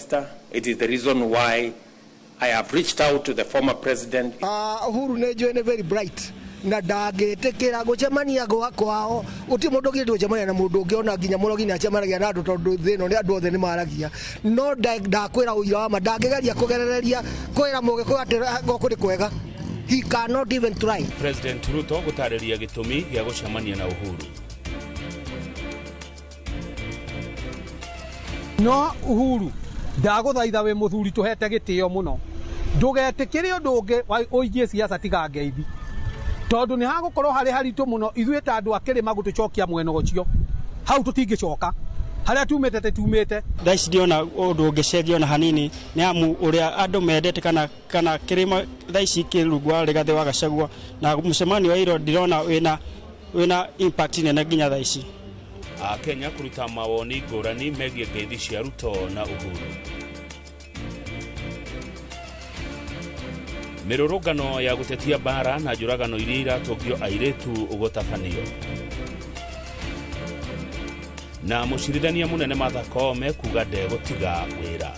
Minister. It is the reason why I have reached out to the former president. Uhuru Nejo is very bright. Na ndagetekera gucemania gwa kwao uti mundu ngi gucemania na mundu ngi ona nginya muno nginya acemanagia na andu tondu thino ni andu othe ni maragia no ndakwira uira wa ma ndangegeria kugerereria kwira muge kwatira gokuri kwega. He cannot even try. President Ruto gutariria gitumi gia gucemania na Uhuru. No Uhuru ndaguthaitha we muthuri tuhete gitio muno ndugetikire undu ungi uigie siasa tiga ngeithi tondu ni hagukorwo hari haritu muno ithuĩ ta andu akirima gutucokia mwena ucio hau tutingicoka haria tumite thaici ndiona undu ungicenjia na hanini ni amu uria andu mendete kana kirima thaici kirugwa Rigathi wa Gachagua na mucemanio wa iro ndirona wina impact nene nginya thaici. Kenya kuruta mawoni ngũrani megie ngeithi cia Ruto na Uhuru. Mirurungano ya gutetia bara na njuragano iria iratũngio airetu gũtabanio. Na mũcirithania munene Martha Koome kuga ndegũtiga wĩra.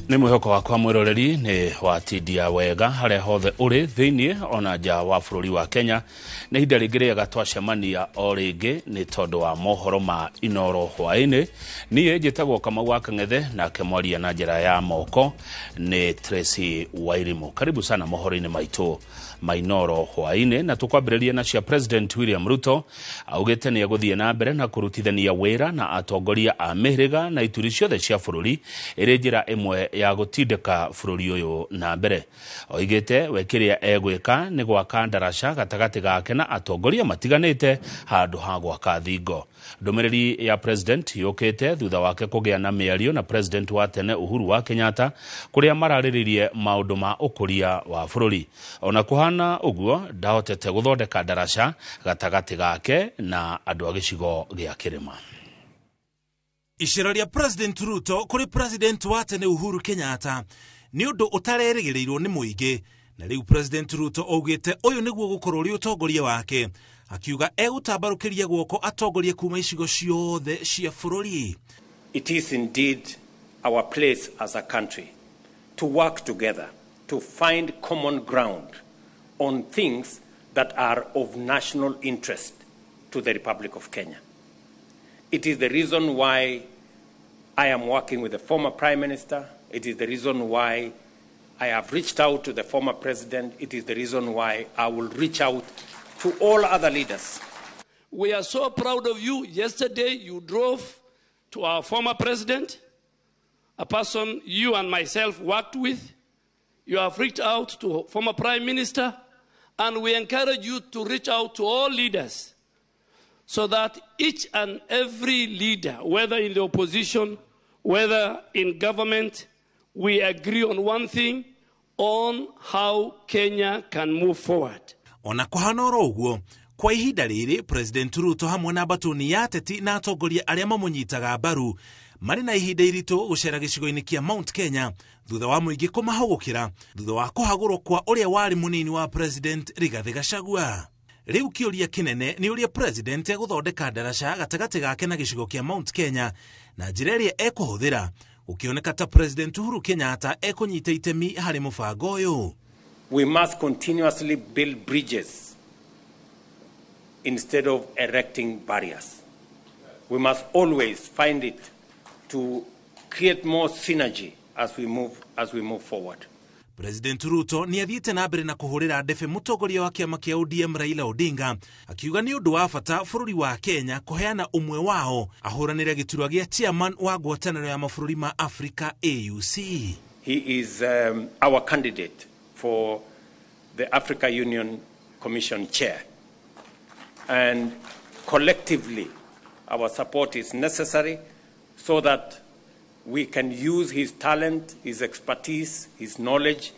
Ni mwihoko wakwa mwiroreri ni watindia wega haria hothe uri thiini ona nja wa bururi wa Kenya ni hinda ringi riega twacemania o ringi ni tondu wa mohoro ma Inoro hwaini. Nie njitagwo Kamau wa Kang'ethe na kemwaria na njira ya moko ni Tracy Wairimu. Karibu sana mohoro-ini maitu ma Inoro hwaini na tukwambĩrĩria na cia President William Ruto augite ni aguthie na mbere na kurutithania wira na atongoria a mihiriga na ituri ciothe cia bururi iri njira imwe ya gutindika bururi uyu na mbere. Oigite wekiria egwika ni gwaka ndaraca gatagati gake na atongoria matiganite handu ha gwaka thingo. Ndumiriri ya President yukite thutha wake kugia na miario na President wa tene Uhuru wa Kenyatta kuria marariririe maundu ma ukuria wa bururi. Ona kuhana uguo ndahotete guthondeka ndaraca gatagati gake na andu a gicigo gia kirima. Icera ria President Ruto kuri President wa tene Uhuru Kenyatta ni undu utarerĩgĩrĩirwo ni muingi na riu President Ruto augite uyu niguo gukorwo ri utongoria wake akiuga egutambarukiria guoko atongoria kuma icigo ciothe cia bururi. It is indeed our place as a country to work together to find common ground on things that are of national interest to the Republic of Kenya. It is the reason why I am working with the former Prime Minister. It is the reason why I have reached out to the former President. It is the reason why I will reach out to all other leaders. We are so proud of you. Yesterday you drove to our former President, a person you and myself worked with. You have reached out to former Prime Minister, and we encourage you to reach out to all leaders so that each and every leader, whether in the opposition, whether in government, we agree on one thing, on how Kenya can move forward. Ona kuhana uguo kwa ihinda riri President Ruto hamwe na batoni ya teti na atongoria aria mamunyitaga mbaru mari na ihinda iritu gucera gicigo-ini kia Mount Kenya thutha wa muingi kumahugukira thutha wa kuhagurwo kwa uria wari munini wa President Rigathi Gachagua. Riu kiuria kinene ni uria President eguthondeka ndaraca gatagati gake na gicigo kia Mount Kenya na njira iria ekuhuthira ukioneka ta President Uhuru Kenyatta ekunyita itemi hari mubango uyu. We must continuously build bridges instead of erecting barriers. We must always find it to create more synergy as we move forward. President Ruto ni athiite na mbere na kuhurira ndefe mutongoria wa kiama kia ODM Raila Odinga akiuga ni undu wa bata bururi wa Kenya kuheana umwe wao ahuranire giturwa gia chairman wa ngwataniro ya mabũrũri ma Africa AUC. He is our candidate for the Africa Union Commission chair, and collectively our support is necessary so that we can use his talent, his expertise, his knowledge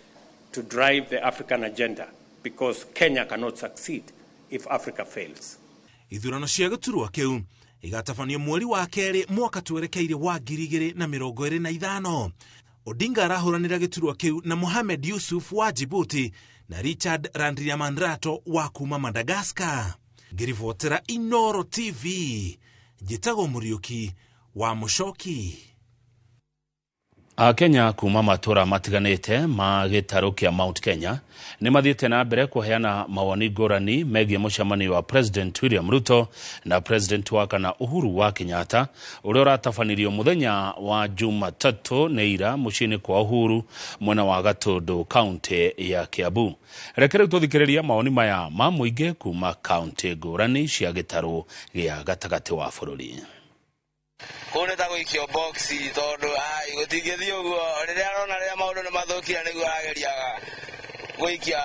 to drive the African agenda, because Kenya cannot succeed if Africa fails. Ithurano cia gĩturwa kĩu igatabanio mweri wa kerĩ mwaka twerekeire wa 2025. Odinga arahũranĩra gĩturwa kĩu na Mohamed Yusuf wa Djibouti na Richard Randriamandrato wa kuma Madagascar. Ngĩribotera Inoro TV, njĩtagwo Mũriũki wa Mũcoki. Akenya kuma matura matiganĩte ma gĩtarũ kĩa Mount Kenya nĩ mathiĩte na mbere kũheana mawoni ngũrani megiĩ mũcemanio wa President William Ruto na President wa kana Uhuru wa Kenyatta ũrĩa ũratabanirio mũthenya wa Jumatatũ nĩ ira mũciĩ-inĩ kwa Uhuru mwena wa Gatũndũ kaunti ya Kiambu. Reke rĩu tũthikĩrĩria mawoni maya ma mũingĩ kuma kaunti ngũrani cia gĩtarũ gĩa gatagatĩ wa bũrũri. Kone ta goikio boxi tondu gutingithi uguo riria arona riria maundu ni mathukira niguo ageriaga goikia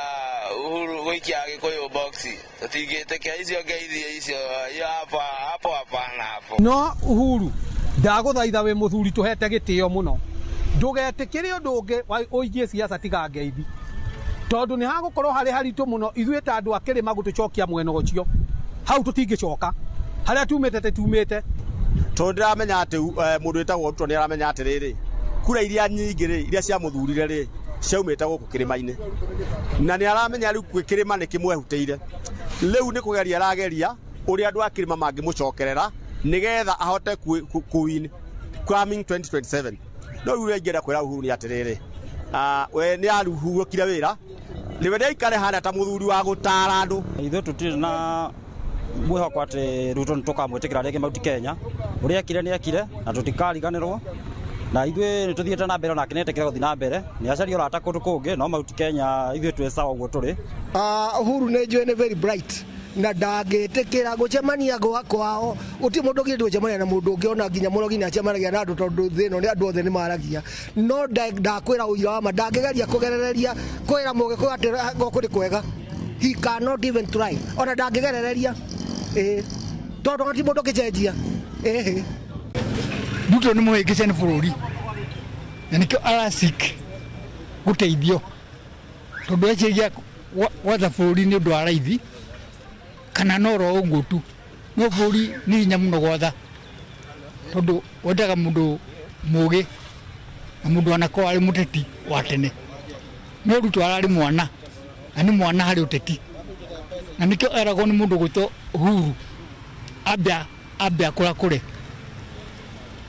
Uhuru goikia Gikuyu boxi tutingitekia icio ngeithi icio hapo hapana hapo. No Uhuru ndaguthaitha we muthuri tuhete gitio muno ndugetikire undu ungi uigie siasa tiga ngeithi tondu ni hagukorwo hari haritu muno ithuĩ ta andu akirima gutucokia mwena ucio hau tutingicoka haria tumite tondira menya ati mundu etagwo Ruto ni aramenya ati riri kura iria nyingi ri iria cia muthurire ri ciaumite guku kirima-ini na ni aramenya riu kwikirima ni kimwehutĩire riu ni kugeria arageria uri andu akirima mangimucokerera nigetha ahote kuwin coming 2027 no riu ingĩenda kwĩra Uhuru ni ati riri we ni aruhurũkire wĩra niwe nĩaikare hana ta muthuri wa gũtara andu ithuĩ tũtirĩ na mwĩhoko atĩ Ruto nĩtũkamwĩtĩkĩra rĩngĩ Mount Kenya ũrĩa ekire nĩ ekire na tũtikariganĩrwo na ithuĩ nĩtũthiĩte na mbere nake nĩetĩkĩra gũthiĩ na mbere nĩ acaria ũrata kũndũ kũngĩ no Mount Kenya ithuĩ twĩ sawa ũguo tũrĩ. Uhuru nĩ njũĩ nĩ very bright na ndangĩtĩkĩra gũcemania kwao uti mũndũ ũngĩ gũcemania na mũndũ ũngĩ ona nginya mũrogi nĩ acemanagia na andũ tondũ thĩ ĩno nĩ andũ othe nĩ maragia no ndakwĩra ũira wa ma ndangĩgeria kũgerereria kwĩra mũgĩkũyũ atĩ gũkũ nĩ kwega. He cannot even try ona ndangĩgerereria tondu ti mundu kicenjia Ruto ni muhĩngĩce nĩ bũrũri na nĩkĩo arasik gũteithio tondu eciria watha bũrũri nĩ ũndũ wa raithi kana no ro ũguo tu no bũrũri nĩ hinya mũno gwatha tondu wendaga mũndũ mũũgĩ na mũndũ anakorwo arĩ mũteti wa tene no Ruto ararĩ mwana na nĩ mwana harĩ ũteti na nĩkĩo eragwo nĩ mũndũ gwĩtwo Uhuru ambia kũre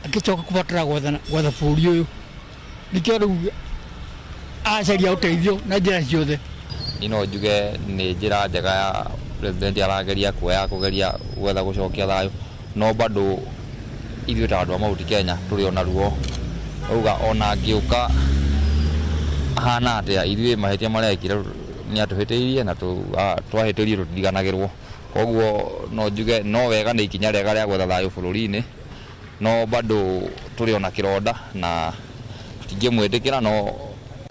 agĩcoka kũbatara gwatha bũrũri ũyũ nĩkĩo rĩu acaria ũteithio na njĩra ciothe. Ino njuge nĩ njĩra njega ya president arageria kũgeria gwetha gũcokia thayũ no bado ithuĩ ta andũ a Mount Kenya tũrĩ ona ruo auga ona ngĩũka hana atĩa ithuĩ mahĩtia marĩa ekire nĩ atũhĩtĩirie na twahĩtĩirie tũtiganagĩrwo koguo no njuge no wega nĩ ikinya rĩega rĩa gwetha thayũ bũrũri-inĩ no bado tũrĩ ona kĩronda na tũtingĩmwĩtĩkĩra no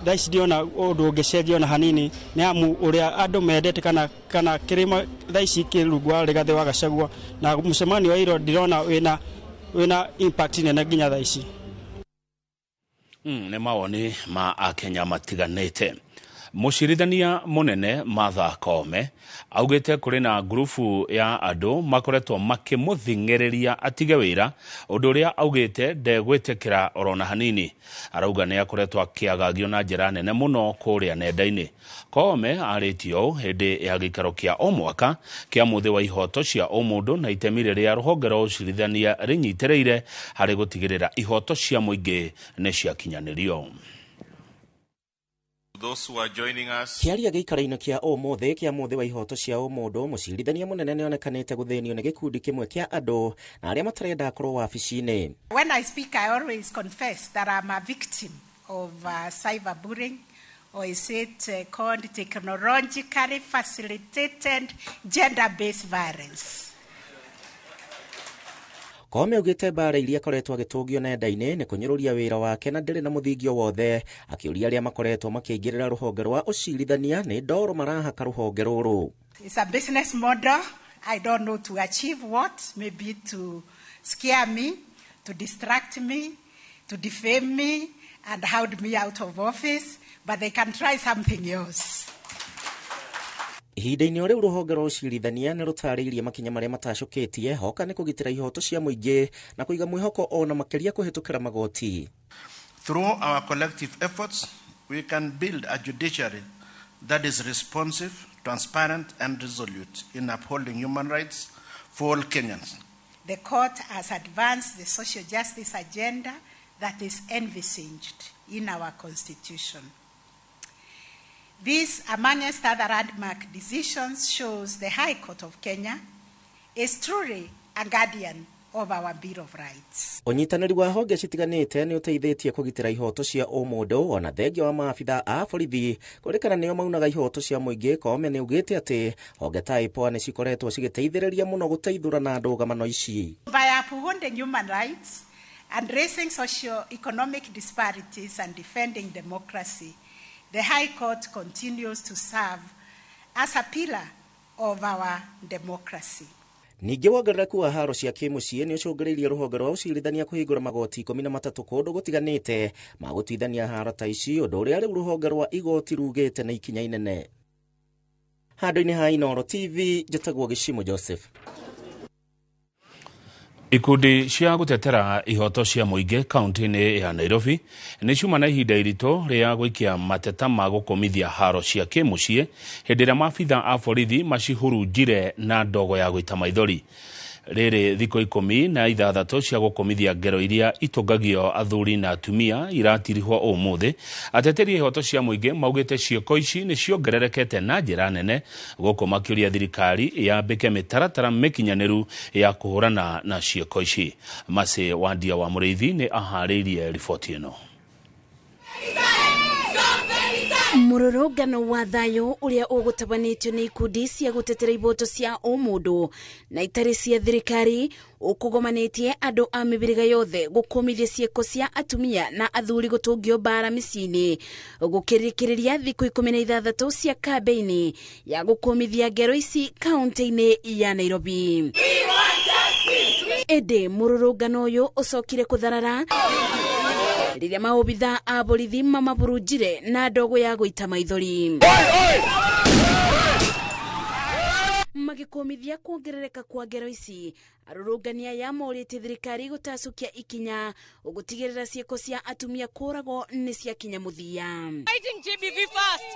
thaici ndiona ũndũ ũngĩcenjia ona hanini nĩ amu ũrĩa andũ mendete kana kĩrĩma thaici kĩrungu wa Rigathĩ wa Gachagua na mũcemanio wa iro ndirona wĩna impact nene nginya thaici. Nĩ mawoni ma Akenya matiganĩte. Mũcirithania mũnene Martha Koome augĩte kũrĩ na ngurubu ya andũ makoretwo makĩmũthing'ĩrĩria atige wĩra ũndũ ũrĩa augĩte ndegwĩtĩkĩra orona hanini. Arauga nĩ akoretwo akĩagagio na njĩra nene mũno kũrĩa nenda-inĩ. Koome arĩtie ũũ hĩndĩ ya gĩikaro kĩa o mwaka kĩa mũthĩ wa ihoto cia ũmũndũ na itemi rĩrĩa rũhonge rwa ũcirithania rĩnyitĩrĩire harĩ gũtigĩrĩra ihoto cia mũingĩ nĩ ciakinyanĩrio. Kĩaria gĩikaro-inĩ kĩa ũmũthĩ kĩa mũthĩ wa ihoto cia ũmũndũ mũcirithania mũnene nĩ onekanĩte gũthĩnio nĩ gĩkundi kĩmwe kĩa andũ na arĩa matarenda akorwo wabici-inĩ. When I speak, I always confess that I'm a victim of cyberbullying, or is it called technologically facilitated gender-based violence. Koome augĩte mbara iria akoretwo agĩtũngio nenda-inĩ nĩ kũnyũrũria wĩra wake na ndĩrĩ na mũthingio wothe akĩũria arĩa makoretwo makĩingĩrĩra rũhonge rwa ũcirithania nĩ ndoro marahaka rũhonge rũrũ. It's a business model. I don't know to achieve what, maybe to scare me, to distract me, to defame me and hold me out of office, but they can try something else. Ihinda-inĩ riu ruhonge rwa ucirithania nĩ rũtarĩirie makinya marĩa matacũkĩtie hoka nĩ kũgitĩra ihoto cia mũingĩ na kũiga mwĩhoko ona makĩria kũhetũkĩra magoti. Through our collective efforts, we can build a judiciary that is responsive, transparent and resolute in upholding human rights for all Kenyans. The court has advanced the social justice agenda that is envisaged in our constitution. This, amongst other landmark decisions, shows the High Court of Kenya is truly a guardian of our Bill of Rights. Ũnyitanĩri wa honge citiganĩte nĩ ũteithĩtie kũgitĩra ihoto cia ũmũndũ ona thengia wa maabitha a borithi kũrĩkana nĩo maunaga ihoto cia mũingĩ. Koome nĩ ugĩte atĩ honge ta IPOA nĩ cikoretwo cigĩteithĩrĩria mũno gũteithũrana ndũgamano ici. By upholding human rights, addressing socio-economic disparities and defending democracy, the High Court continues to serve as a pillar of our democracy. Ningĩ wongerereku wa haro cia kĩmũciĩ nĩ ũcũngĩrĩirie rũhonge rwa ũcirithania kũhingũra magoti 13 kũndũ gũtiganĩte ma gũtuithania haro ta ici, ũndũ ũrĩa rĩu rũhonge rwa igoti rugĩte na ikinya inene. Handũ-inĩ ha Inooro TV, njĩtagwo Gĩcimo Joseph. Ikundi cia gutetera ihoto cia muingi kaunti-inĩ ya Nairobi nĩ ciuma na ihinda iritũ rĩa gũikia mateta ma gũkomithia haro cia kĩmũciĩ hĩndĩ ĩrĩa maabitha a borithi macihurunjire na ndogo ya gũita maithori. Rĩrĩ thikũ 16 cia gũkomithia ngero iria itũngagio athuri na atumia iratirihwo ũmũthĩ. Ateteri ihoto cia muingi maugĩte ciĩko ici nĩ ciongererekete na njĩra nene, gũkũ makĩũria thirikari yambĩke mĩtaratara mĩkinyanĩru ya kũhũrana na ciĩko ici. Mase Wandia wa Mũrĩithi nĩ aharĩirie riboti ĩno. Mũrũrũngano wa thayũ ũrĩa ũgũtabanĩtio nĩ ikundi cia gũtetera ihoto cia ũmũndũ na itarĩ cia thirikari ũkũgomanĩtie andũ a mĩbĩrĩga yothe gũkũmithia ciĩko cia atumia na athuri gũtũngio bara mĩciĩ-inĩ, gũkĩrĩkĩrĩria thikũ 16 cia kambĩini ya gũkũmithia ngero ici kaunti-inĩ ya Nairobi. Ĩndĩ mũrũrũngano ũyũ ũcokire kũtharara rĩrĩa maobitha a borithi mamaburunjire na ndogo ya gũita maithori. Magĩkũmithia kuongerereka kwa ngero ici, arũrũngania ya morĩtie thirikari gũtacũkia ikinya ũgũtigĩrĩra ciĩko cia atumia kũragwo nĩ ciakinya mũthia. Fighting GBV first.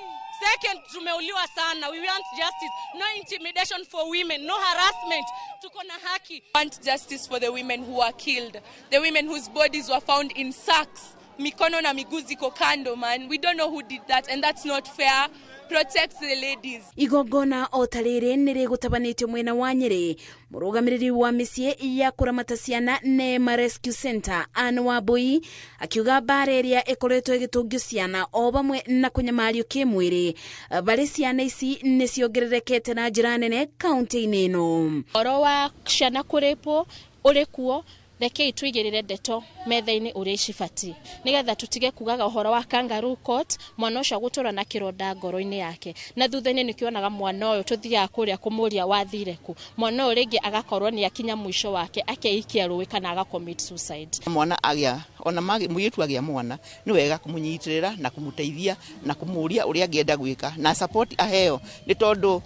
Second, tumeuliwa sana. We want justice. No intimidation for women. No harassment. Tuko na haki. We want justice for the women who were killed. The women whose bodies were found in sacks. Mikono na miguu ziko kando, man. We don't know who did that, and that's not fair. Protect the ladies. Igongona o tarĩrĩ nĩ rĩgũtabanĩtio mwena wa Nyeri. Mũrũgamĩrĩri wa mĩciĩ ya kũramata ciana Neema Rescue Center Anne Wambui akiuga bara ĩrĩa ĩkoretwo ĩgĩtũngio ciana o bamwe na kũnyamario kĩmwĩrĩ barĩ ciana ici nĩ ciongererekete na njĩra nene kaunti-inĩ ĩno. Ũhoro wa ciana kũrĩpwo ũrĩ kuo, reke itwigirire ndeto metha-inĩ ũrĩa cibati nigetha tutige kugaga ũhoro wa kangaroo court, mwana ũcio gũtũra na kĩronda ngoro-inĩ yake na thutha-inĩ nĩkĩonaga mwana ũyũ tuthiaga kũrĩa kũmũria wathire ku, mwana ũyũ rĩngĩ agakorwo nĩ akinya mũico wake akeikia rũĩ kana agacommit suicide. Mwana agĩa ona mũirĩtu agĩa mwana nĩ wega kũmũnyitĩrĩra na kũmũteithia na kũmũria ũrĩa angĩenda gwĩka na support aheo, nĩ tondũ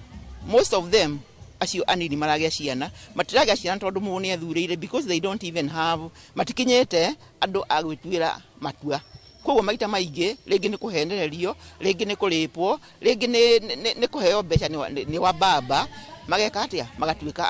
most of them acio anini maragĩa ciana matiragĩa ciana tondũ mũndũ nĩ athurĩire, because they don't even have matikinyĩte andũ a gwĩtuĩra matua. Koguo maita maingĩ rĩngĩ nĩ kũhenererio, rĩngĩ nĩ kũrĩpwo, rĩngĩ nĩ kũheo mbeca nĩ wa baba, mageka atĩa magatuĩka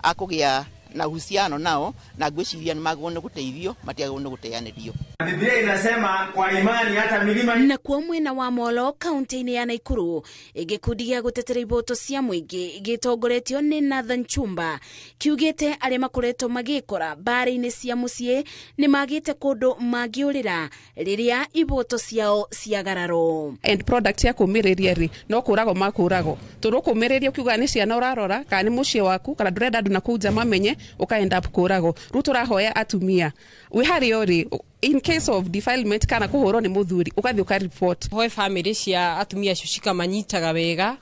a kũgĩa na uhusiano nao na gwĩciria nĩ magũone gũteithio matiagũone gũteanĩrio. Biblia inasema kwa imani hata milima. Na kwa mwena wa Molo kaunti-inĩ ya Naikuru gĩkundi gĩa gũtetera ihoto cia mũingĩ gĩtongoretio nĩ Nathan Chumba kiugĩte arĩa makoretwo magĩkora bara-inĩ cia mũciĩ nĩ magĩte kũndũ mangĩũrĩra rĩrĩa ihoto ciao ciagararo. End product ya kũmĩrĩria rĩ no kũragwo makũragwo tũrũkũmĩrĩria ukiuga nĩ ciana ũrarora kana nĩ mũciĩ waku kana ndũrenda andũ na kũnja mamenye ukaenda kũragwo. Rĩu tũrahoya atumia we harĩ ori in case of defilement kana kuhoro ni muthuri ukathi uka report. Hoye family cia atumia cio cikamanyitaga wega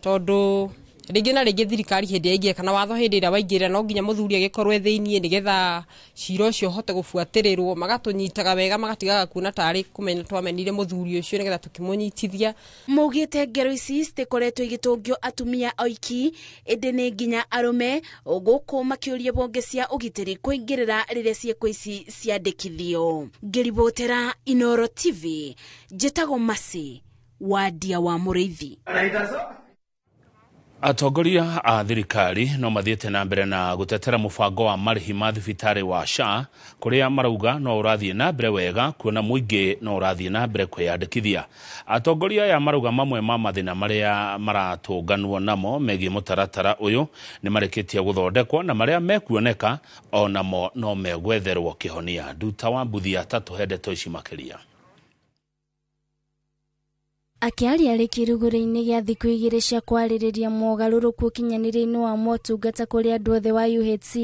tondu ringi na ringi thirikari hindi yaingia kana watho hindi ira waingira no nginya muthuri agikorwe thiini nigetha cira ucio hote gubuatirirwo magatunyitaga wega magatigaga kuona tari kumenya twamenire muthuri ucio nigetha tukimunyitithia mugite ngero ici citikoretwo igitungio atumia oiki indi ni nginya arume guku makiuria bonge cia ugitiri kuingirira riria cieko ici ciandikithio. Ngiribotera Inoro TV njitagwo Masi Wadia wa Muriithi. Atongoria a thirikari no mathiete na mbere na gutetera mubango wa marihi ma thibitari wa SHA kuria marauga no urathie na mbere wega kuona muingi no urathie na mbere kwiyandikithia. Atongoria ya marauga mamwe ma mathina maria maratunganwo namo megie mutaratara uyu ni mareketie guthondekwo na maria mekuoneka onamo no megwetherwo kihonia. Nduta wa Mbuthia tatu hendeto ici makiria. Akiaria rikiruguri-ini gia thiku igiri cia kwaririria mogaruruku ukinyaniri-ini wa motungata kuri andu othe wa UHC,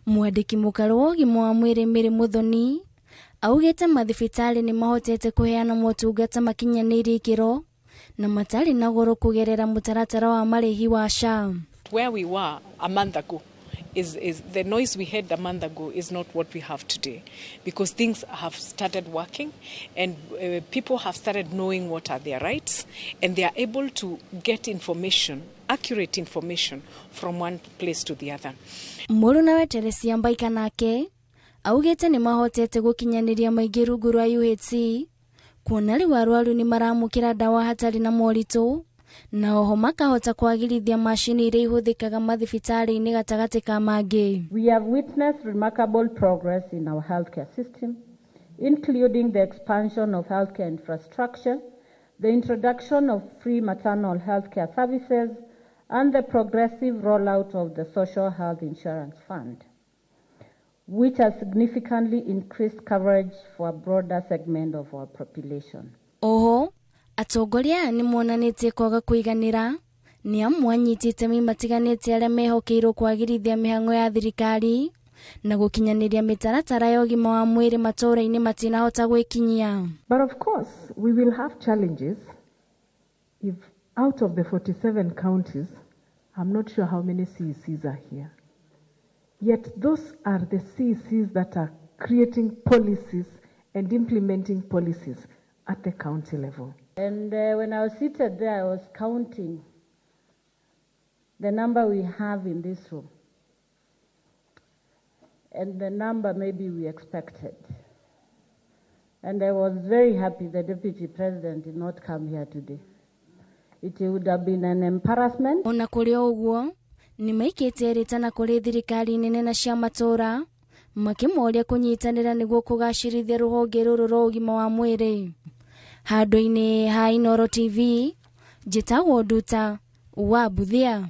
mwandiki mukaru wa ugima wa mwiri Mary Muthoni augite mathibitari ni mahotete kuheana motungata makinyaniri ikiro na matari na goro kugerera mutaratara wa marihi wa SHA. Where we were a month ago is the noise we had a month ago is not what we have today, because things have started working and people have started knowing what are their rights and they are able to get information, accurate information from one place to the other. Muruna we Teresia Mbaika nake augite ni mahotete gukinyaniria maingi rungu rwa UHC kuona riu arwaru ni maramukira dawa hatari na moritu na oho makahota kwagirithia mashini iria ihuthikaga mathibitari-ini gatagati ka mangi. We have witnessed remarkable progress in our healthcare system, including the expansion of healthcare infrastructure, the introduction of free maternal healthcare services, and the progressive rollout of the Social Health Insurance Fund, which has significantly increased coverage for a broader segment of our population. Oho atongoria ni monanitie kwaga kuiganira ni amwanyitite matiganite aria mehokeirwo kwagirithia mihango ya thirikari na gukinyaniria mitaratara ya ugima wa mwiri matura-ini matinahota gwikinyia. But of course we will have challenges if out of the 47 counties I'm not sure how many CECs are here, yet those are the CECs that are creating policies and implementing policies at the county level. And when I was seated there, I was counting the number we have in this room and the number maybe we expected. And I was very happy the Deputy President did not come here today. It would have been an embarrassment. Ona kuri oguo ni maikite ritana kuri thirikari nene na cia matura makimoria kunyitanira niguo kugacirithia ruhonge ruru rwa ugima wa mwiri. Handu-ini ha Inoro TV njitagwo Nduta wa Mbuthia.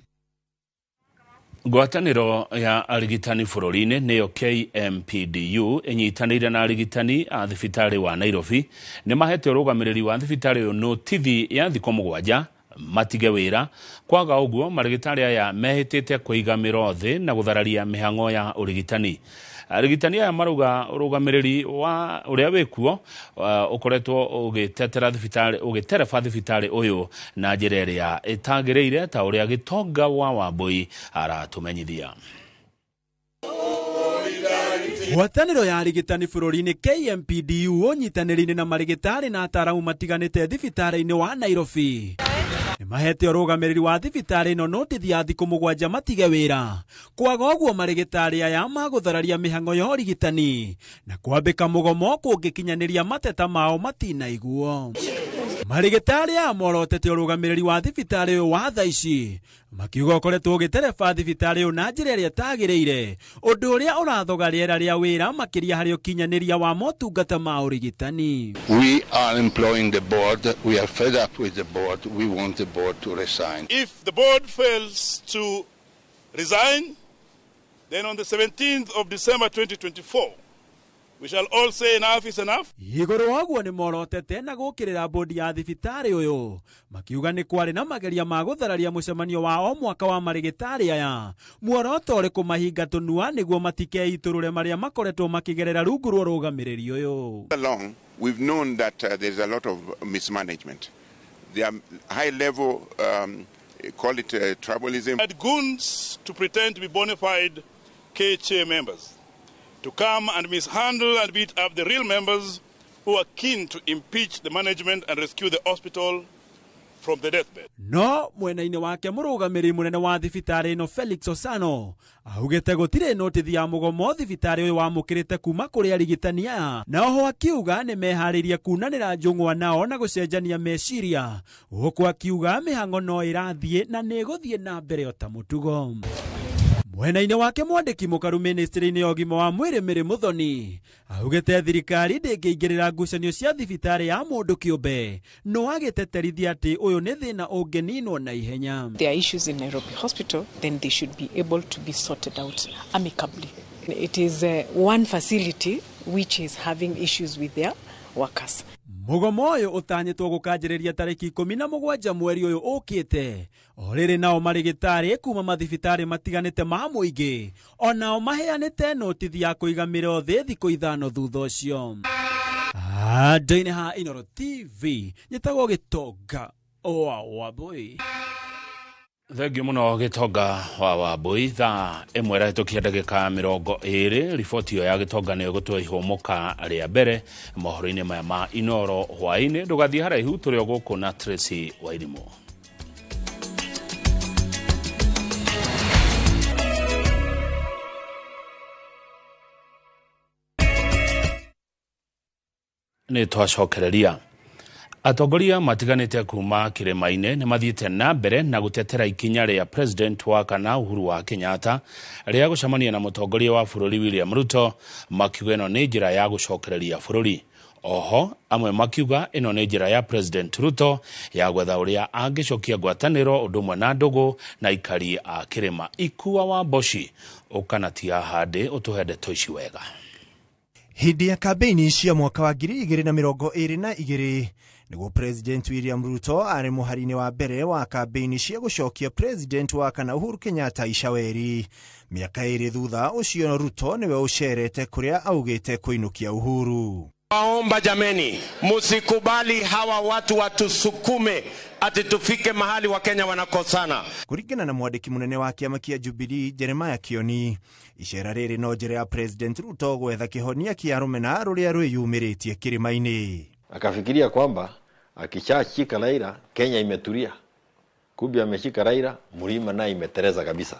Ngwataniro ya arigitani bururi-ini niyo KMPDU inyitanire na arigitani a thibitari wa Nairobi ni mahete urugamiriri wa thibitari uyu notithi ya thiko 7 matige wira. Kwaga uguo marigitari aya mehitite kuigamira thi na guthararia mihango ya urigitani. Arigitani aya maruga urugamiriri wa uria wikuo ukoretwo ugitetera thibitari ugitereba thibitari uyu na njira iria itagireire ta uria gitonga wa Wambui aratumenyithia. Ngwataniro ya arigitani bururi-ini KMPDU unyitaniri-ini na marigitari na ataramu matiganite thibitari-ini wa Nairobi ni mahete urugamiriri wa thibitari ino notithi ya thiko 7 matige wira. Kwaga uguo marigitari aya maguthararia mihango ya urigitani na kwambika mugomo kungikinyaniria mateta mao matinaiguo. Marigitari aya morotete urugamiriri wa thibitari wa thaici makiuga ukoretwo ugitereba thibitari na njira iria itagireire, undu uria urathoga riera ria wira makiria hari ukinyaniria wa motungata ma urigitani. We are employing the board. We are fed up with the board. We want the board to resign. If the board fails to resign, then on the 17th of December 2024, we shall all say enough is enough. Iguru waguo ni morotete na gukirira bodi ya thibitari uyu makiuga ni kwari na mageria ma guthararia mucemanio wa o mwaka wa marigitari aya muoroto uri kumahinga tunua niguo matikeiturure maria makoretwo makigerera rungu rwa rugamiriri uyu. Along, we've known that there's a lot of mismanagement. There are high level call it tribalism. Had goons to pretend to be bona fide KHA members to come and mishandle and beat up the real members who are keen to impeach the management and rescue the hospital from the deathbed. No mwena-ini wake murugamiri munene wa thibitari ino Felix Osano augite gutire notithi ya mugomo thibitari uyu wamukirite kuma kuri arigitania na oho akiuga ni mehariria kunanira njungwa nao na gucenjania meciria huku akiuga mihango no irathie na niguthie na mbere ota mutugo. Mwena-ini wake mwandiki mukaru ministry-ini ya ũgima wa mwĩrĩ Mary Muthoni augite thirikari ndĩngĩingĩrĩra ngucanio cia thibitari ya mũndũ kĩũmbe no agĩteterithia atĩ ũyũ nĩ thĩna ũngĩninwo na ihenya. There are issues in Nairobi Hospital, then they should be able to be sorted out amicably. It is one facility which is having issues with their workers. Mugomo uyu utanyitwo gukanjiriria tariki 17 mweri uyu ukite oriri nao marigitari kuma mathibitari matiganite ma muingi onao maheanite notithi ya kuigamira thi thikũ 5 thutha ucio. Ndaine ha Inooro TV nyitagwo Gitonga wa Wambui. Thengiũ mũno Gitonga wa Wambui. Thaa ĩmwe ĩrahĩtũkia ndagĩka 20. Riboti ĩyo ya Gitonga nĩyo gũtua ihũmũka rĩa mbere mohoro-inĩ maya ma Inooro hwaĩ-inĩ. Ndũgathiĩ haraihu, tũrĩ o gũkũ na Tracy Wairimũ. Nĩ twacokereria atongoria matiganite kuma kirima-inĩ nĩ mathiĩte na mbere na gutetera ikinya rĩa president wa kana Uhuru wa Kenyatta rĩa gucemania na mũtongoria wa bũrũri William Ruto, makiuga ĩno nĩ njĩra ya gucokereria bũrũri. Oho amwe makiuga ĩno nĩ njĩra ya president Ruto ya gwetha ũrĩa angĩcokia ngwatanĩro ũndũ ũmwe na ndũgũ na ikari a kirima. Ikua wa Boshi ũkanatia hande ũtũhende toici wega. Hindi ya kampeni cia mwaka wa 2022 niguo President William Ruto ari muhari-ini wa mbere wa kampeni cia gucokia President wa kana Uhuru Kenyatta icaweri. Miaka iri thutha ucio Ruto niwe ucerete kuria augite kuinukia Uhuru. Waomba jameni, musikubali hawa watu watusukume ati tufike mahali wa Kenya wanakosana. Kuringana na mwandiki munene wa kiama kia Jubilee Jeremiah Kioni, icera riri no njira ya President Ruto gwetha kihonia kia rumena ruria rwiyumiritie kirima-ini. Akafikiria kwamba akishashika Raila Kenya imetulia. Kumbe ameshika Raila mlima na imetereza kabisa.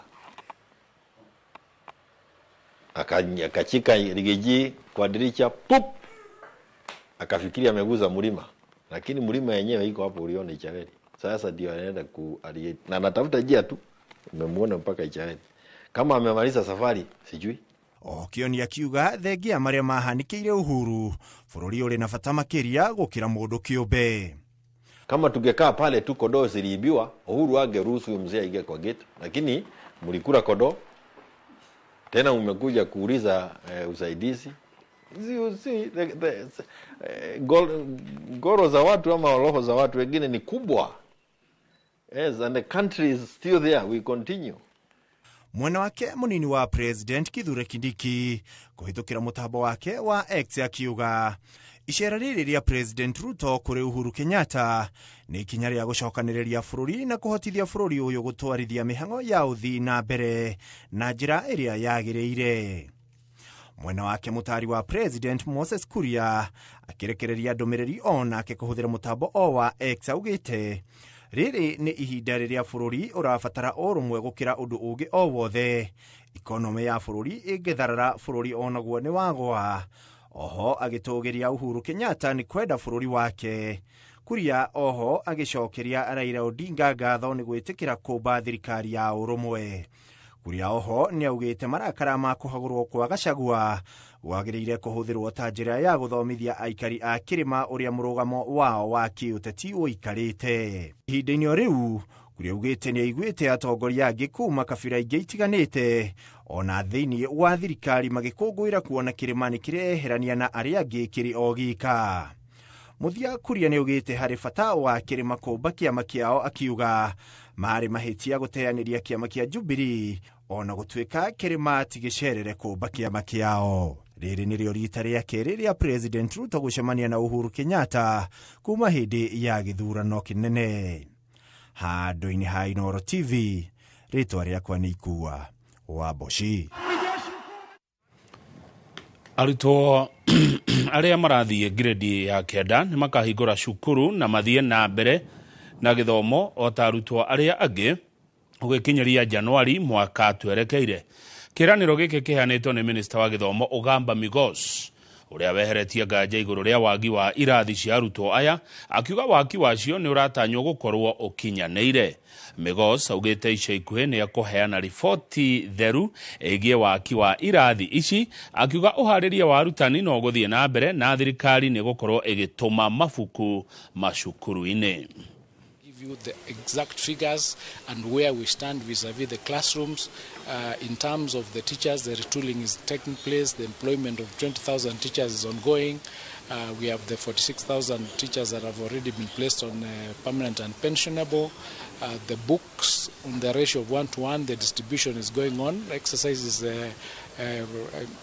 Akachika Rigiji kwa dirisha pup. Akafikiria ameguza mlima, lakini mlima yenyewe iko hapo uliona Ichaweri. Sasa ndio anaenda na anatafuta njia tu, umemuona mpaka Ichaweri. Kama amemaliza safari sijui. Kioni akiuga thengia maria mahanikiire Uhuru bũrũri uri na bata makiria gukira mũndũ kĩũmbe. Kama tungekaa pale tu kodoo ziliibiwa, Uhuru angeruhusu mzee aingie kwa gate, lakini mlikula kodoo. Tena umekuja kuuliza usaidizi. Goro za watu ama roho za watu wengine ni kubwa. Yes, and the country is still there. We continue. Mwena wake munini wa President Kithure Kindiki kuhitukira mutambo wake wa X akiuga icera riri ria President Ruto kuri Uhuru Kenyatta ni ikinya ria gucokaniriria bũrũri na kuhotithia bũrũri uyu gutwarithia mihango ya uthi na mbere na njira iria yagiriire. Mwena wake mutari wa President Moses Kuria akirekereria ndumiriri ona akikuhuthira mutambo o wa X augite riri ni ihinda riria bũrũri urabatara ũrũmwe gukira undu ungi o wothe. Ikonomi ya bũrũri ingitharara bũrũri onaguo ni wagwa. Oho agitugiria Uhuru Kenyatta ni kwenda bũrũri wake. Kuria oho agicokeria Raila Odinga ngatho ni gwitikira kumba thirikari ya ũrũmwe. Kuria oho ni augite marakara ma kuhagurwo kwa Gachagua wagiriire kuhuthirwo ta njira ya guthomithia aikari a kirima uria murugamo wao wa kiuteti uikarite. Ihinda-inĩ riu Kuria augite ni aiguite atongoria angi kuma kabira ingĩ itiganite ona thiini wa thirikari magikũngũĩra kuona kirima ni kireherania na aria angĩ kiri o gika. Muthia Kuria ni augite hari bata wa kirima kumba kiama kiao akiuga mari mahitia guteaniria kiama kia Jubilee ona gũtuĩka kirima tigicerere kumba kiama kiao. Riri nĩrĩo rita rĩa kerĩ rĩa President Ruto gucemania na Uhuru Kenyatta kuma hindi ya gĩthurano kĩnene. handũ-inĩ ha Inooro TV. Rĩtwa rĩakwa nĩ Ikua wa Boshi. Arutwo arĩa marathiĩ grade ya kenda nĩ makahingũra cukuru na mathiĩ na mbere na gĩthomo o ta arutwo arĩa angĩ gũgĩkinyeria Januari mwaka twerekeire. Kĩranĩro gĩkĩ kĩheanĩtwo nĩ Minister wa Gĩthomo Ogamba Migos, ũrĩa weheretie nganja igũrũ rĩa wagi wa irathi cia arutwo aya, akiuga waki wacio nĩ ũratanywo gũkorwo ũkinyanĩire. Migos augĩte ica ikuhĩ nĩ ekũheana riboti theru ĩgiĩ waki wa irathi ici, akiuga ũharĩria wa arutani no gũthiĩ na mbere na thirikari nĩ gũkorwo ĩgĩtũma mabuku macukuru-inĩ. You the exact figures and where we stand vis-a-vis the classrooms in terms of the teachers. The retooling is taking place. The employment of 20,000 teachers is ongoing. We have the 46,000 teachers that have already been placed on permanent and pensionable. The books on the ratio of 1:1, the distribution is going on. Exercise is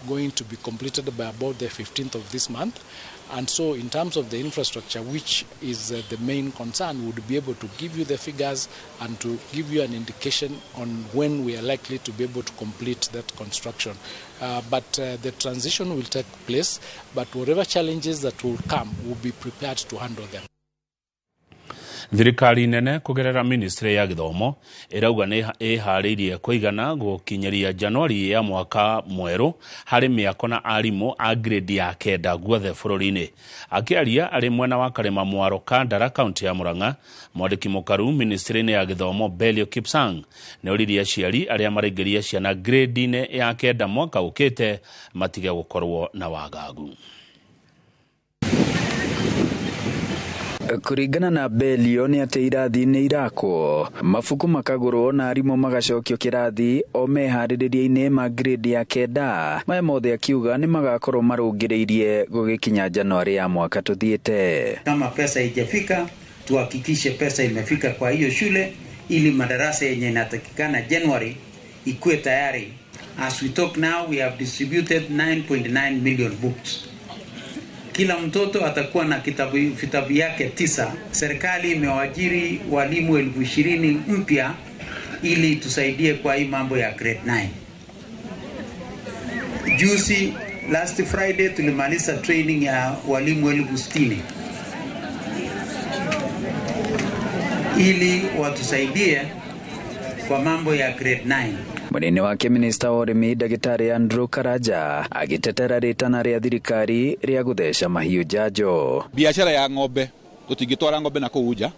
going to be completed by about the 15th of this month. And so in terms of the infrastructure, which is the main concern, we would be able to give you the figures and to give you an indication on when we are likely to be able to complete that construction. But the transition will take place, but whatever challenges that will come, we'll be prepared to handle them. Thirikari nene kugerera Ministry ya Gĩthomo ĩrauga nĩ ĩharĩirie kũigana gũkinyeria Januari ya mwaka mwerũ harĩ mĩako na arimũ a grade ya kenda guothe bũrũri-inĩ. Akĩaria arĩ mwena wa Karema Mwaro Kandara kaunti ya Murang'a, mwandĩki mũkaru Ministry-inĩ ya Gĩthomo Belio Kipsang nĩ oririe aciari arĩa maraingĩria ciana grade-inĩ ya kenda mwaka ũkĩte matige gũkorwo na wagagu. Kuringana na Belio nĩ atĩ irathi nĩ irakwo, mabuku makagũrwo na arimũ magacokio kĩrathi o meharĩrĩria-inĩ ma grade ya kenda. Maya mothe akiuga nĩ magakorwo marũngĩrĩirie gũgĩkinya Januari ya mwaka tuthiĩte. Kama pesa haijafika, tuhakikishe pesa imefika kwa hiyo shule ili madarasa yenye inatakikana Januari ikuwe tayari. As we talk now, we have distributed 9.9 million books. Kila mtoto atakuwa na vitabu yake 9. Serikali imewajiri walimu 20,000 mpya ili tusaidie kwa hii mambo ya grade 9. Juzi last Friday tulimaliza training ya walimu 60,000 ili watusaidie kwa mambo ya grade 9. Munene wake Minister wa Ũrĩmi Ndagĩtarĩ Andrew Karaja agĩtetera rĩtana rĩa thirikari rĩa gũtheca mahiũ njanjo. Biashara ya ng'ombe tũtingĩtwara ng'ombe na kũu nja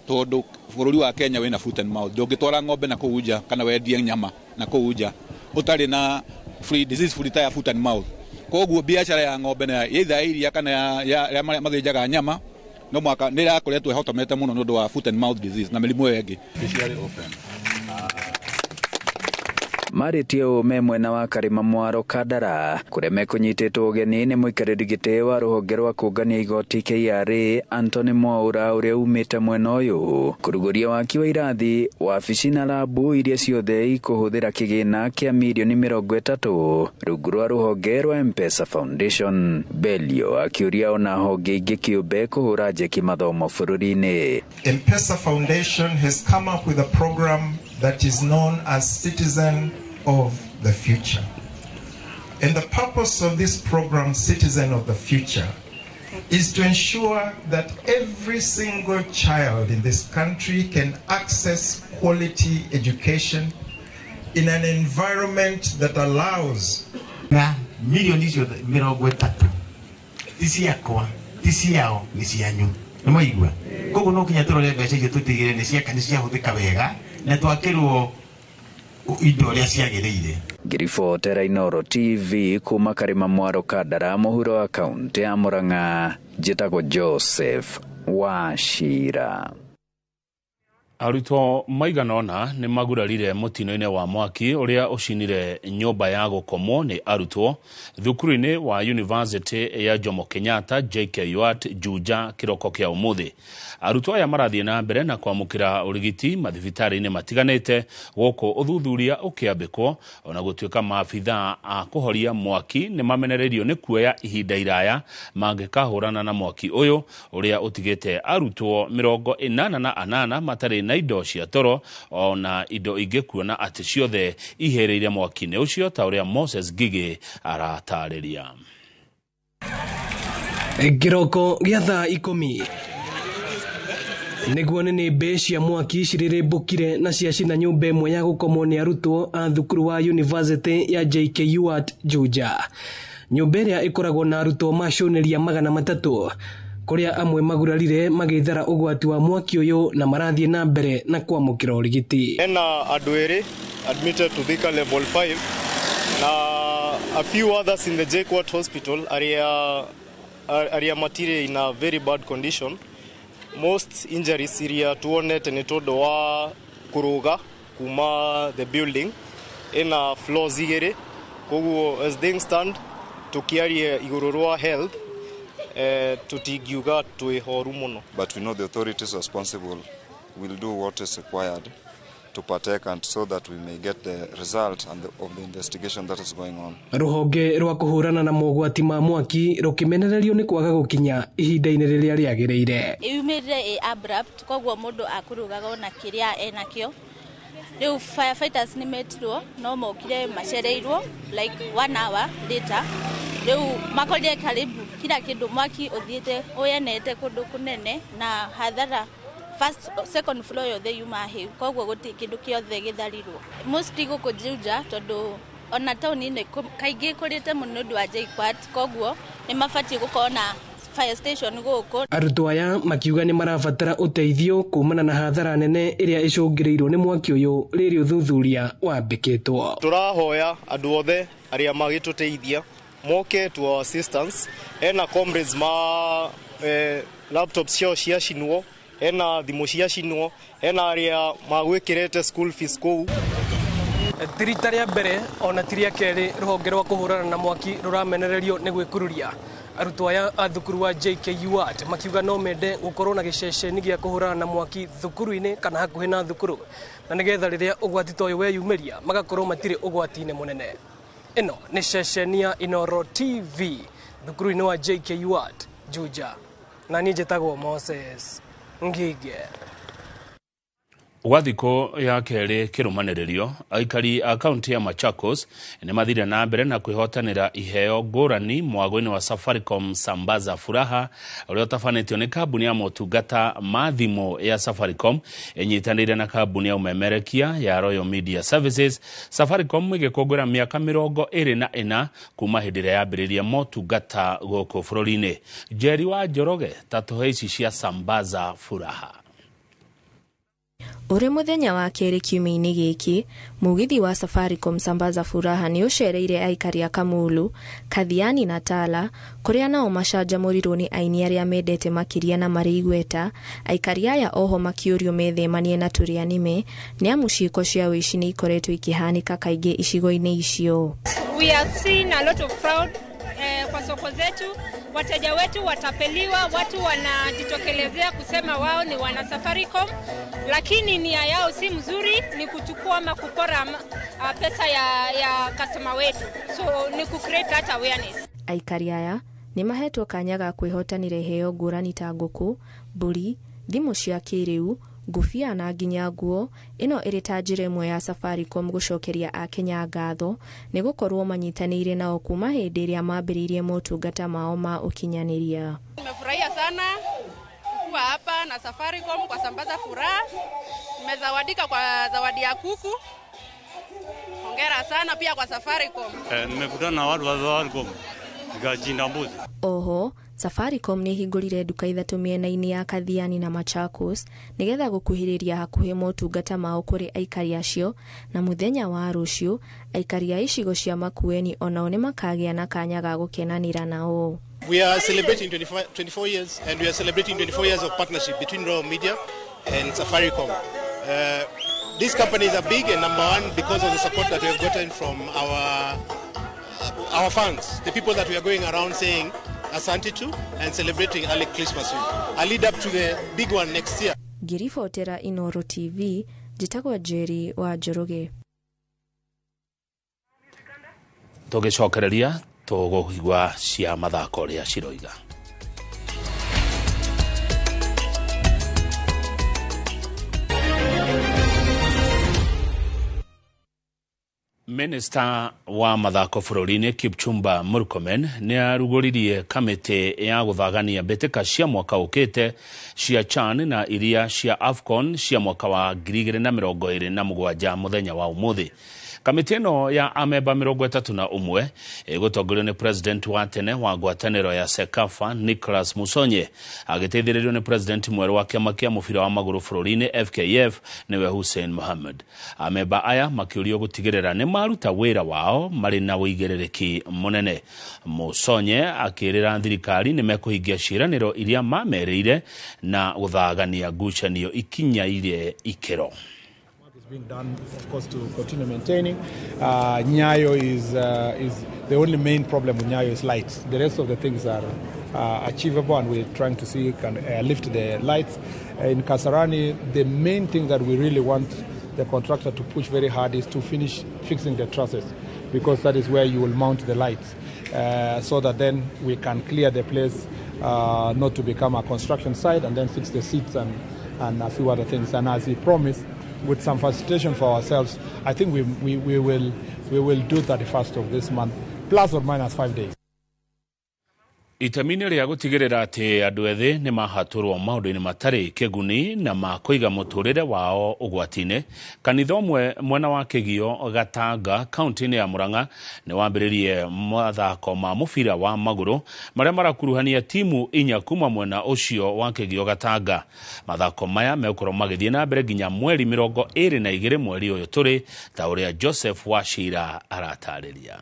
tondũ bũrũri wa Kenya wĩna foot and mouth. Ndũngĩtwara ng'ombe na kũu nja kana wendie nyama na kũu nja ũtarĩ na free disease free ya foot and mouth. Koguo biashara ya ng'ombe na either iria kana ya mathĩnjaga nyama no mwaka nĩ ĩrakoretwo ĩhotomete mũno nĩ ũndũ wa foot and mouth disease na mĩrimũ ĩyo ĩngĩ. Marĩtie ũme mwena wa Karema Mwaro Kandara kũrĩa mekũnyitĩtwo ũgeni nĩ mũikarĩri gĩtĩ wa rũhonge rwa kũngania igoti KRA Anthony Mwaura ũrĩa umĩte mwena ũyũ kũrugũria waki wa irathi, wabici na labu iria ciothe ikũhũthĩra kĩgĩna kĩa mirioni 30 rungu rwa rũhonge rwa M-Pesa Foundation. Belio akĩũria ona honge ingĩ kĩũmbe kũhũra njeki mathomo bũrũri-inĩ. M-Pesa Foundation has come up with a program that is known as Citizen of the Future. And the purpose of this program, Citizen of the Future, is to ensure that every single child in this country can access quality education in an environment that allows million icio 30 tisiakwa tisiao nisianyu nimoigwa koguo no kinya turore mbeca icio tutigire ni cia huthika wega na twakirwo indo ria ciagiriire. Ngiribotera Inooro TV kuma Karema Mwaro Kandara mũhuro wa kaunti ya Murang'a, njĩtagwo Joseph Wachira. Arutwo maigana ona nĩ magurarire mũtino-inĩ wa mwaki ũrĩa ũcinire nyũmba ya gũkomwo nĩ arutwo thukuru-inĩ wa University ya Jomo Kenyatta JKUAT Juja kĩroko kĩa ũmũthĩ. Arutwo aya marathiĩ na mbere na kwamũkĩra ũrigiti mathibitarĩ-inĩ matiganĩte gũkũ ũthuthuria ũkĩambĩkwo, ona gũtuĩka maabithaa a kũhoria mwaki nĩ mamenereirio nĩ kuoya ihinda iraya mangĩkahũrana na mwaki ũyũ ũrĩa ũtigĩte arutwo 88 matarĩ na indo cia toro ona indo ingĩ kuona atĩ ciothe ihereire mwaki-inĩ ũcio ta ũrĩa Moses Gigi aratarĩria. Kĩroko gĩa thaa 10 nĩguo nĩ mbe cia mwaki cirĩrĩmbũkire na ciacina nyũmba ĩmwe ya gũkomwo nĩ arutwo a thukuru wa University ya JKUAT Juja. Nyũmba ĩrĩa ĩkoragwo na arutwo maconeria 300 kũrĩa amwe magurarire magĩthara ũgwati wa mwaki ũyũ na marathiĩ na mbere na kwamũkĩra ũrigiti. Ena andũ erĩ admitted to Thika level 5 na a few others in the JKUAT hospital area material in a very bad condition. Most injuries iria tuonete nĩ tondũ wa kũrũga kuma the building ina floors igĩrĩ, koguo as things stand tukiaria igũrũ rwa health tutingiuga twĩ horu mũno. But we know the authorities responsible will do what is required to partake and so that we may get the result of the investigation that is going on. Ruhonge rwa kuhurana na mogwati ma mwaki rukimenererio ni kwaga gukinya ihinda-inĩ rĩrĩa rĩagĩrĩire. Iumĩrire abrupt, koguo mũndũ akũrũgaga na kĩrĩa enakĩo. Rĩu firefighters nĩ metirwo no mokire macereirwo like 1 hour later. Rĩu makorire karibu kila kĩndũ mwaki ũthiĩte ũyenete kũndũ kũnene na hathara first second floor yothe yuma hiu, koguo gũtirĩ kĩndũ kĩothe gĩtharirwo. Mostly gũkũ Juja tondũ ona taũni-inĩ kaingĩ kũrĩte mũno ũndũ wa JKUAT, koguo nĩ mabatiĩ gũkorwo na fire station gũkũ. Arutwo aya makiuga nĩ marabatara ũteithio kumana na hathara nene ĩrĩa ĩcũngĩrĩirwo nĩ mwaki ũyũ rĩrĩa ũthuthuria wambĩkĩtwo. Tũrahoya andũ othe arĩa magĩtũteithia moke to our assistance. Ena comrades ma laptops ciao ciacinwo, ena thimũ ciacinwo, ena arĩa magwĩkĩrĩte school fees kũu. Tirita rĩa mbere ona tiria kerĩ rũhonge rwa kũhũrana na mwaki rũramenererio nĩ gwĩkururia. Arutwo aya a thukuru wa JKUAT makiuga no mende gũkorwo na gĩceceni gĩa kũhũrana na mwaki thukuru-inĩ kana hakuhĩ na thukuru, na nĩgetha rĩrĩa ũgwati ta ũyũ weyumĩria magakorwo matirĩ ũgwati-inĩ mũnene. Ĩno nĩ ceceni ya Inoro TV thukuru-inĩ wa JKUAT Juja, na niĩ njĩtagwo Moses Ngige. Wathiko ya kerĩ kĩrũmanĩrĩrio, aikari a kaunti ya Machakos nĩ mathire na mbere na kwĩhotanĩra iheo ngũrani mwago-inĩ wa Safaricom Sambaza Furaha ũrĩa ũtabanĩtio nĩ kambuni ya motungata ma thimũ ya Safaricom ĩnyitanĩire na kambuni ya umemerekia ya Royal Media Services. Safaricom ĩgĩkũngũĩra mĩaka 24 kuma hĩndĩ ĩrĩa yambĩrĩria motungata gũkũ bũrũri-inĩ. Jerry wa Njoroge tatũhe ici cia Sambaza Furaha. Ore muthenya wa kerĩ kiumia-inĩ gĩkĩ, mugithi wa Safaricom Sambaza Furaha nĩ ũcereire aikari a Kamulu, Kathiani na Tala, kũrĩa nao macanjamũrirwo nĩ aini arĩa mendete makĩria na marĩ igweta. Aikari aya oho makĩũrio methemanie na tũrĩa nĩme, nĩ amu ciĩko cia ũici nĩ ikoretwo ikĩhanĩka kaingĩ icigo-inĩ icio. We have seen a lot of fraud kwa soko zetu. Wateja wetu watapeliwa, watu wanajitokelezea kusema wao ni wana Safaricom, lakini nia yao si mzuri, ni kuchukua ama kupora pesa ya customer wetu. So ni create that awareness. Aikari aya nĩ mahetwo kanya ga kwĩhotanĩra iheo ngũrani ta ngũkũ, mbũri, thimũ cia kĩrĩu, ngũbia na nginya nguo. Ĩno ĩrĩ ta njĩra ĩmwe ya Safaricom gũcokeria Akenya ngatho nĩ gũkorwo manyitanĩire nao kuma hĩndĩ ĩrĩa mambĩrĩirie motungata mao ma ũkinyanĩria. Nimefurahia sana kuwa hapa na Safaricom kwa Sambaza Furaha. Nimezawadika kwa zawadi ya kuku. Hongera sana pia kwa Safaricom. Nimekutana na watu wa Safaricom nikachinda mbuzi. Oho Safaricom nĩ hingũrire nduka ithatũ mĩena-inĩ ya Kathiani na Machakos nĩgetha gũkuhĩrĩria hakuhĩ motungata mao kũrĩ aikari acio, na mũthenya wa rũciũ aikari a icigo cia Makueni onao nĩ makagĩa na kanya ga gũkenanĩra nao. We are celebrating 24 years and we are celebrating 24 years of partnership between Royal Media and Safaricom. These companies are big and number one because of the support that we have gotten from our fans, the people that we are going around saying Asante to and celebrating early Christmas week. I'll lead up to the big one next year. Ngiribotera Inoro TV, njĩtagwo Jerry wa Njoroge. Tũgĩcokereria tũgũigua cia mathako rĩa ciroiga. Minister wa mathako bururi-ini Kipchumba Murkomen ni arugoririe kamiti ya guthagania mbĩtĩka cia mwaka ukite cia CHAN na iria cia AFCON cia mwaka wa 2027 muthenya wa umuthi. Kamiti ĩno ya amemba 31 ĩgũtongorio nĩ president wa tene wa ngwatanĩro ya Sekafa Nicholas Musonye agĩteithĩrĩrio nĩ president mwerũ wa kĩama kĩa mũbira wa magũrũ bũrũri-inĩ FKF nĩwe Hussein Mohamed. Amemba aya makĩũrio gũtigĩrĩra nĩ maruta wĩra wao marĩ na wĩigĩrĩrĩki mũnene. Musonye akĩrĩra thirikari nĩ mekũhingia ciĩranĩro iria mamerĩire na gũthagania ngucanio ikinyaire ikĩro. Being done, of course, to continue maintaining. Nyayo is the only main problem with Nyayo is lights. The rest of the things are achievable, and we're trying to see can lift the lights. In Kasarani, the main thing that we really want the contractor to push very hard is to finish fixing the trusses, because that is where you will mount the lights, so that then we can clear the place, not to become a construction site, and then fix the seats and a few other things. And as he promised, with some facilitation for ourselves, I think we will do 31st of this month, plus or minus 5 days. Itamini rĩa gũtigĩrĩra atĩ andũ ethĩ nĩ mahatũrwo maũndũ-inĩ matarĩ kĩguni na makũiga mũtũrĩre wao ũgwati-inĩ. Kanitha ũmwe mwena wa Kĩgio Gatanga kaunti-inĩ ya Murang'a nĩ wambĩrĩrie mathako ma mũbira wa magũrũ marĩa marakuruhania timu 4 kuma mwena ũcio wa Kĩgio Gatanga. Mathako maya megũkorwo magĩthiĩ na mbere nginya mweri 22 mweri ũyũ tũrĩ, ta ũrĩa Joseph Wachira aratarĩria.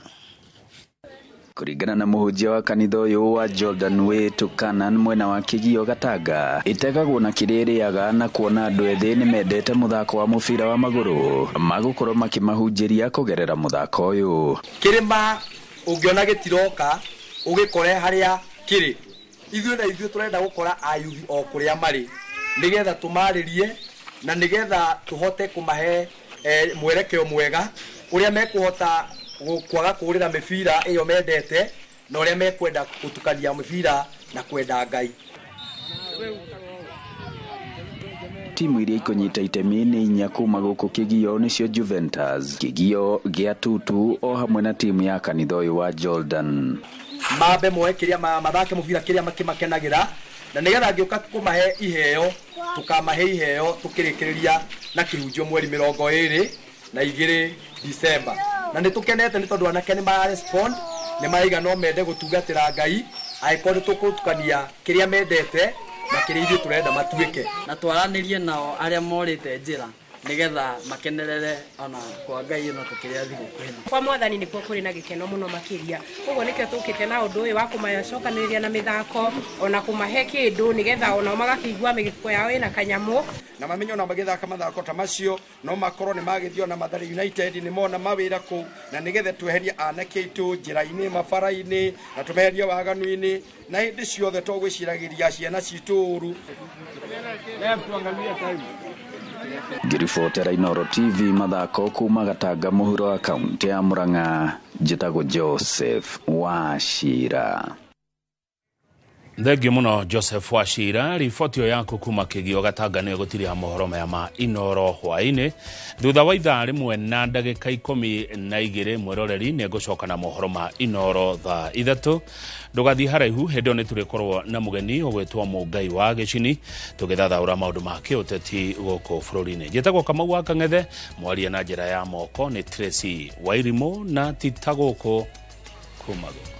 Kuringana na muhunjia wa kanitha uyu wa Jordan Way to Canaan mwena wa Kĩgio Gatanga, itegagwo na kirĩrĩaga na kuona andũ ethĩ nĩ mendete muthako wa mũbira wa magũrũ magũkorwo makĩmahunjĩria kũgerera muthako ũyũ. Kĩrĩma ũngĩona gĩtiroka ũgĩkore harĩa kĩrĩ. Ithuĩ tũrenda gũkora ayuthi o kũrĩa marĩ nĩgetha tũmarĩrie na nĩgetha tũhote kũmahe mwerekeo mwega ũrĩa mekũhota kwaga kũrĩra mĩbira ĩyo mendete na ũrĩa mekwenda gũtukania mĩbira na kwenda Ngai. Timu iria ikũnyita itemi nĩ 4 kuma gũkũ Kĩgio nĩcio Juventus, Kĩgio gĩa Tutu o hamwe na timu ya kanitha ũyũ wa Jordan. Mambe moe kĩrĩa mathake mũbira kĩrĩa makĩmakenagĩra na nĩgetha ngĩũka kũmahe iheo tukamahe iheo tukĩrĩkĩrĩria na kĩhunjio mweri 22 December. Na nĩtũkenete nĩ tondũ anake nĩ ma respond, nĩ maiga no mende gũtungatĩra Ngai aĩkorwo tũkũtukania kĩrĩa mendete na kĩrĩa ithuĩ tũrenda matuĩke na twaranĩrie nao arĩa morĩte njĩra nĩgetha makenerere ona kwa Ngai ĩno tũkĩrĩa thigũkũ ĩno. Kwa Mwathani nĩkuo kũrĩ na gĩkeno mũno makĩria. Koguo nĩkĩo tũkĩte na ũndũ ũyũ wa kũmacokanĩrĩria na mĩthako ona kũmahe kĩndũ nĩgetha ona magakĩigua mĩgĩko yao ĩna kanyamũ na mamenye ona magĩthaka mathako ta macio no makorwo nĩ magĩthiĩ na Mathare United nĩ mona mawĩra kũu na nĩgetha tweherie anake aitũ njĩra-inĩ mabara-inĩ na tũmeherie waganu-inĩ na hĩndĩ ciothe tũgwĩciragĩria ciana citũ ũru. Ngiribotera Inooro TV mathako kuma Gatanga mũhuro wa kaunti ya Murang'a, njĩtagwo Joseph Wachira. Thengio mũno Joseph Wachira. Riboti ĩyo yaku kuma Kĩgio Gatanga nĩ gũtiria mohoro maya ma Inooro hwaĩ-inĩ. Thutha wa ithaa rĩmwe na ndagĩka 12 mwĩroreri nĩ ngũcoka na mohoro ma Inooro thaa 3. Ndũgathiĩ haraihu, hĩndĩ ĩyo nĩ tũrĩkorwo na mũgeni ũgwĩtwo Mũngai wa Gĩcini tũgĩthathaũra maũndũ ma kĩũteti gũkũ bũrũri-inĩ. Njĩtagwo Kamau wa Kang'ethe, mwaria na njĩra ya moko nĩ Tracy Wairimũ na ti ta gũkũ kuma gũkũ.